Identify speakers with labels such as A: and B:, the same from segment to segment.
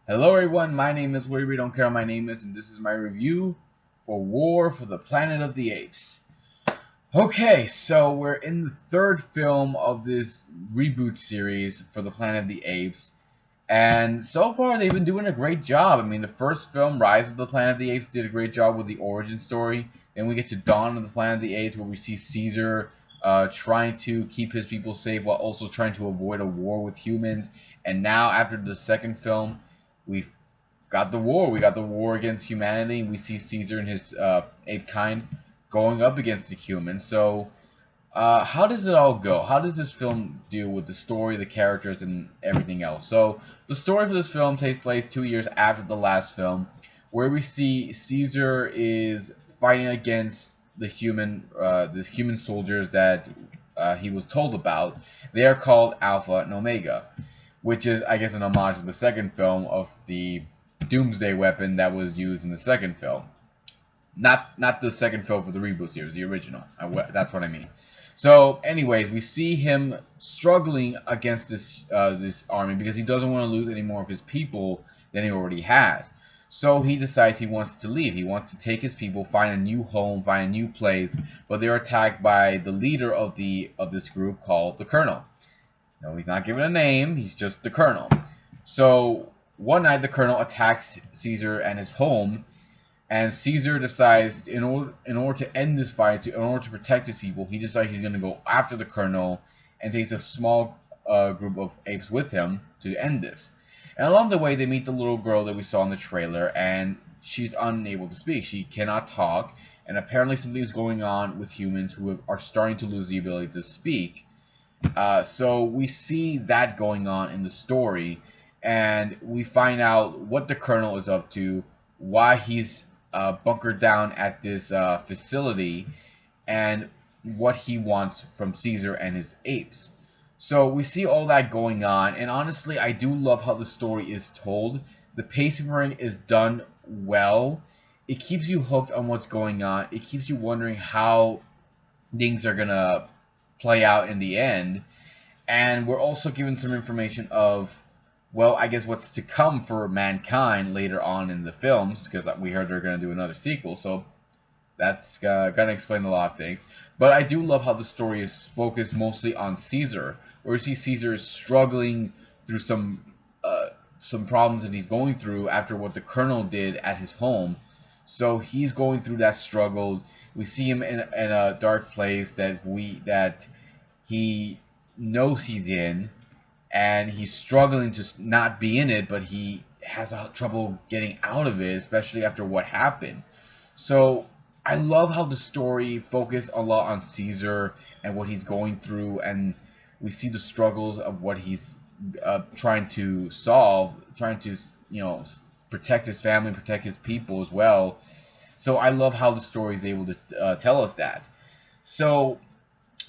A: Hello everyone, my name is Whatever You Don't Care My Name Is, and this is my review for War for the Planet of the Apes. Okay, so we're in the third film of this reboot series for the Planet of the Apes, and so far they've been doing a great job. I mean, the first film, Rise of the Planet of the Apes, did a great job with the origin story. Then we get to Dawn of the Planet of the Apes, where we see Caesar trying to keep his people safe while also trying to avoid a war with humans. And now, after the second film, we've got the war. We got the war against humanity. We see Caesar and his ape kind going up against the humans. So, how does it all go? How does this film deal with the story, the characters, and everything else? So, the story for this film takes place 2 years after the last film, where we see Caesar is fighting against the human soldiers that he was told about. They are called Alpha and Omega, which is, I guess, an homage to the second film of the Doomsday weapon that was used in the second film. Not the second film for the reboot series, the original. That's what I mean. So, anyways, we see him struggling against this army because he doesn't want to lose any more of his people than he already has. So he decides he wants to leave. He wants to take his people, find a new home, find a new place. But they're attacked by the leader of this group called the Colonel. No, he's not given a name. He's just the Colonel. So one night, the Colonel attacks Caesar and his home, and Caesar decides, in order to end this fight, in order to protect his people, he decides he's going to go after the Colonel and takes a small group of apes with him to end this. And along the way, they meet the little girl that we saw in the trailer, and she's unable to speak. She cannot talk, and apparently something is going on with humans who are starting to lose the ability to speak. So we see that going on in the story, and we find out what the Colonel is up to, why he's bunkered down at this facility, and what he wants from Caesar and his apes. So we see all that going on, and honestly, I do love how the story is told. The pacing for it is done well. It keeps you hooked on what's going on. It keeps you wondering how things are gonna play out in the end. And we're also given some information of, well, I guess what's to come for mankind later on in the films, because we heard they're going to do another sequel, so that's going to explain a lot of things. But I do love how the story is focused mostly on Caesar, where we see Caesar is struggling through some problems that he's going through after what the Colonel did at his home. So he's going through that struggle. We see him in a dark place that he knows he's in, and he's struggling to not be in it, but he has trouble getting out of it, especially after what happened. So I love how the story focused a lot on Caesar and what he's going through, and we see the struggles of what he's trying to solve, trying to protect his family, protect his people as well. So I love how the story is able to tell us that. So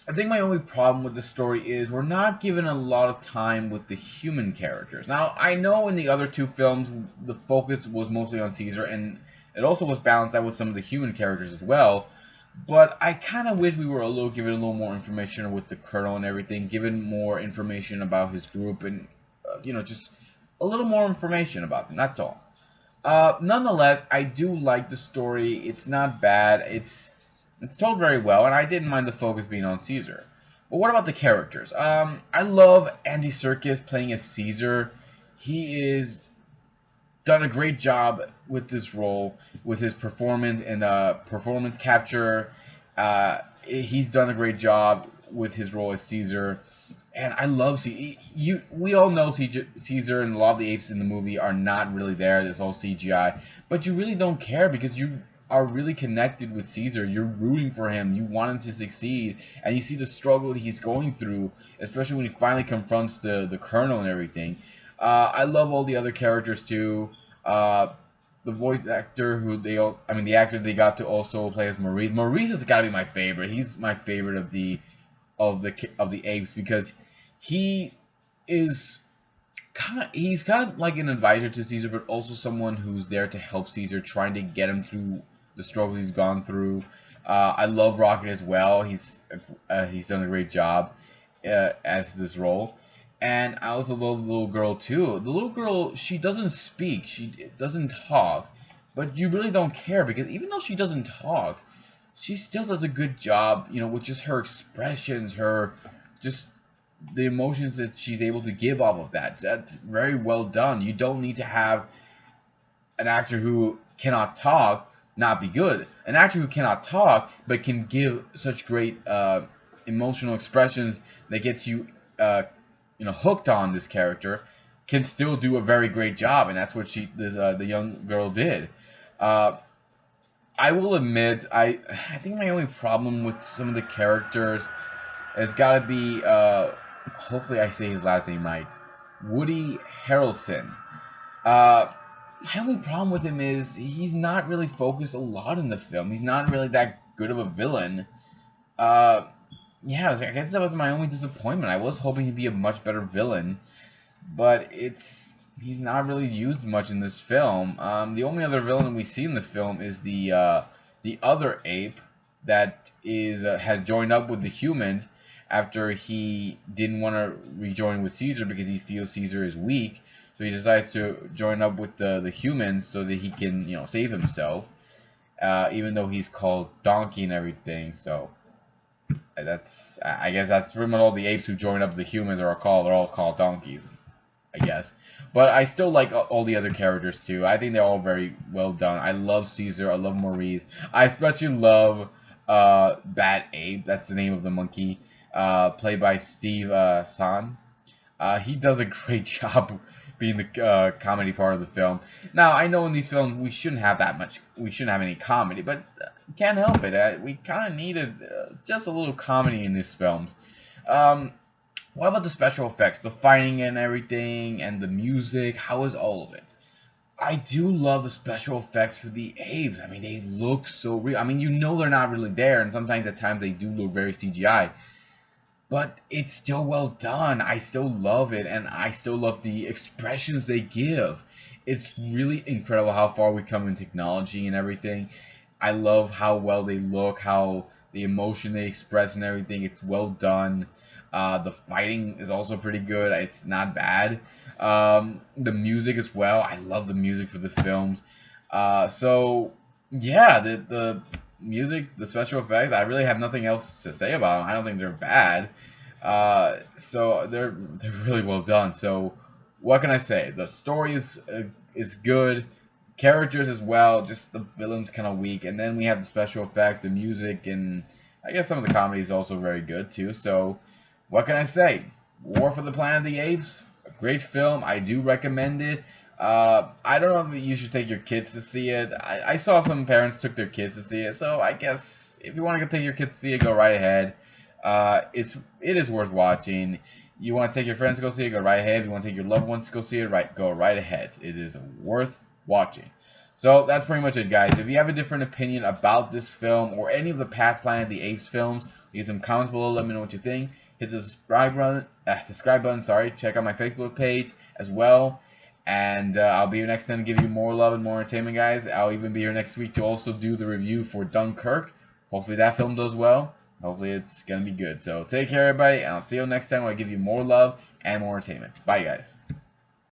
A: I think my only problem with the story is we're not given a lot of time with the human characters. Now, I know in the other two films, the focus was mostly on Caesar, and it also was balanced out with some of the human characters as well. But I kind of wish we were given a little more information with the Colonel and everything, given more information about his group, and just a little more information about them. That's all. Nonetheless, I do like the story. It's not bad. It's told very well, and I didn't mind the focus being on Caesar. But what about the characters? I love Andy Serkis playing as Caesar. He is done a great job with this role, with his performance and performance capture. He's done a great job with his role as Caesar, and I love Caesar. We all know Caesar and a lot of the apes in the movie are not really there. It's all CGI, but you really don't care because you are really connected with Caesar. You're rooting for him. You want him to succeed, and you see the struggle he's going through, especially when he finally confronts the Colonel and everything. I love all the other characters too. The voice actor the actor they got to also play as Maurice. Maurice has got to be my favorite. He's my favorite of the apes because he is he's kind of like an advisor to Caesar, but also someone who's there to help Caesar, trying to get him through the struggles he's gone through. I love Rocket as well. He's done a great job as this role. And I also love the little girl too. The little girl, she doesn't speak, she doesn't talk, but you really don't care because even though she doesn't talk, she still does a good job, you know, with just her expressions, her just the emotions that she's able to give off of that. That's very well done. You don't need to have an actor who cannot talk not be good. An actor who cannot talk but can give such great emotional expressions that gets you, you know, hooked on this character can still do a very great job, and that's what the young girl did. I will admit, I think my only problem with some of the characters has got to be, hopefully I say his last name right, Woody Harrelson. My only problem with him is he's not really focused a lot in the film. He's not really that good of a villain. Yeah, I guess that was my only disappointment. I was hoping he'd be a much better villain, but he's not really used much in this film. The only other villain we see in the film is the other ape that has joined up with the humans after he didn't want to rejoin with Caesar because he feels Caesar is weak. So he decides to join up with the humans so that he can, you know, save himself. Even though he's called Donkey and everything. So I guess that's pretty much all the apes who join up with the humans are called. They're all called donkeys, I guess. But I still like all the other characters too. I think they're all very well done. I love Caesar. I love Maurice. I especially love Bad Ape. That's the name of the monkey. Played by Steve Zahn. He does a great job being the comedy part of the film. Now, I know in these films we shouldn't have that much. We shouldn't have any comedy, but can't help it. We kind of needed just a little comedy in these films. What about the special effects, the fighting and everything, and the music? How is all of it? I do love the special effects for the apes. I mean, they look so real. I mean, you know they're not really there, and sometimes at times they do look very CGI. But it's still well done. I still love it, and I still love the expressions they give. It's really incredible how far we come in technology and everything. I love how well they look, how the emotion they express and everything. It's well done. The fighting is also pretty good. It's not bad. The music as well. I love the music for the films. So yeah, the music, the special effects, I really have nothing else to say about them. I don't think they're bad. So they're really well done. So what can I say? The story is good. Characters as well. Just the villain's kind of weak. And then we have the special effects, the music, and I guess some of the comedy is also very good too. So what can I say? War for the Planet of the Apes, a great film. I do recommend it. I don't know if you should take your kids to see it. I saw some parents took their kids to see it, so I guess if you want to take your kids to see it, go right ahead. It is worth watching. You want to take your friends to go see it, go right ahead. If you want to take your loved ones to go see it, go right ahead. It is worth watching. So that's pretty much it, guys. If you have a different opinion about this film or any of the past Planet of the Apes films, leave some comments below. Let me know what you think. Hit the subscribe button. Sorry. Check out my Facebook page as well. And I'll be here next time to give you more love and more entertainment, guys. I'll even be here next week to also do the review for Dunkirk. Hopefully that film does well. Hopefully it's going to be good. So take care, everybody, and I'll see you next time when I give you more love and more entertainment. Bye, guys.